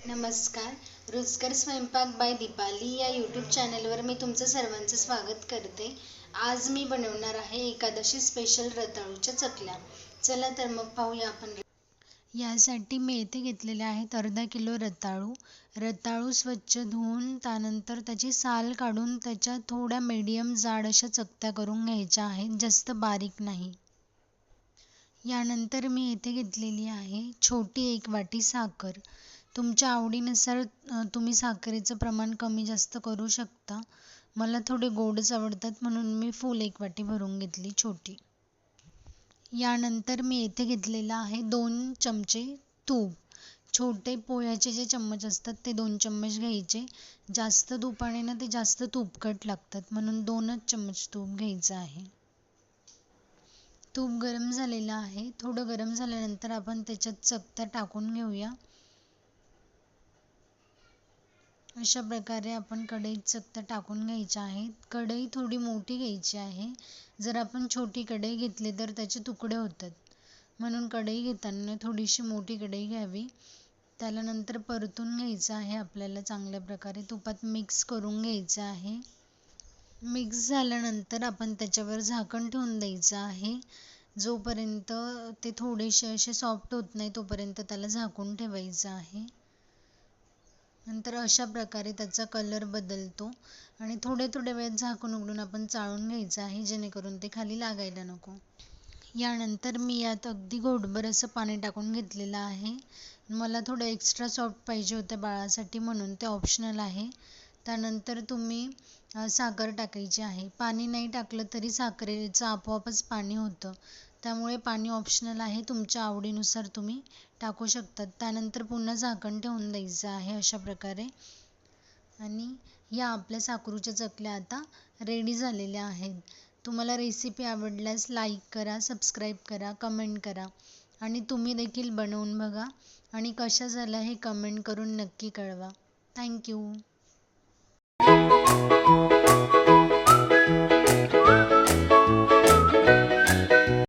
नमस्कार. रुचकर स्वयंपाक बाय दीपाली या यूट्यूब चॅनलवर मी तुमचं सर्वांचं स्वागत करते. आज मी बनवणार आहे एकादशी स्पेशल रताळूच्या चकल्या. चला तर मग पाहूया आपण. यासाठी मी येथे घेतलेले आहेत अर्धा किलो रताळू. रताळू स्वच्छ धुवून त्यानंतर त्याची साल काढून त्याच्या थोड्या मीडियम जाड अशा चकत्या करून घ्यायच्या आहेत, जास्त बारीक नाही. यानंतर मी येथे घेतलेली आहे छोटी 1 वाटी साखर. तुमच्या आवडीनुसार तुम्ही साखरेचं प्रमाण कमी जास्त करू शकता. मला थोडे गोडच आवडतात म्हणून मी फुल 1 वाटी भरून घेतली छोटी. यानंतर मी येथे घेतलेला आहे 2 चमचे तूप. छोटे पोह्याचे जे चम्मच असतात ते 2 चम्मच घ्यायचे. जास्त तुपाने ना ते जास्त तुपकट लागतात म्हणून 2च चम्मच तूप घ्यायचं आहे. तूप गरम झालेलं आहे. थोडं गरम झाल्यानंतर आपण त्याच्यात चकत्या टाकून घेऊया. अशा प्रकारे आपण कढईत चकत्या टाकून घ्यायच्या आहेत. कढई थोडी मोठी घ्यायची आहे. जर आपण छोटी कढई घेतली तर त्याचे तुकडे होतात, म्हणून कढई घेताना थोडीशी मोठी कढई घ्यावी. त्याला नंतर परतून घ्यायचं आहे आपल्याला चांगल्या प्रकारे. तुपात मिक्स करून घ्यायचं आहे. मिक्स झाल्यानंतर आपण त्याच्यावर झाकण ठेवून द्यायचं आहे. जोपर्यंत ते थोडेसे असे सॉफ्ट होत नाही तोपर्यंत त्याला झाकून ठेवायचं आहे. नंतर अशा प्रकारे त्याचा कलर बदलतो आणि थोड्या वेळात झाकून उघडून आपण चाळून घ्यायचं आहे, जेणेकरून ते खाली लागायला नको. यानंतर मी यात अगदी घोटभर असं पाणी टाकून घेतलेलं आहे. मला थोडं एक्स्ट्रा सॉफ्ट पाहिजे होतं बाळासाठी म्हणून ते ऑप्शनल आहे. त्यानंतर तुम्ही साखर टाकायची आहे. पाणी नाही टाकलं तरी साखरेचं आपोआपच पाणी होतं. त्यामुळे पाणी ऑप्शनल आहे, तुमच्या आवडीनुसार तुम्ही टाकू शकतात. त्यानंतर पुन्हा झाकण ठेवून द्यायचं आहे अशा प्रकारे. आणि या आपल्या साकरूच्या चकल्या आता रेडी झालेल्या आहेत. तुम्हाला रेसिपी आवडल्यास लाईक करा, सबस्क्राईब करा, कमेंट करा आणि तुम्ही देखील बनवून बघा आणि कशा झाल्या हे कमेंट करून नक्की कळवा. थँक्यू.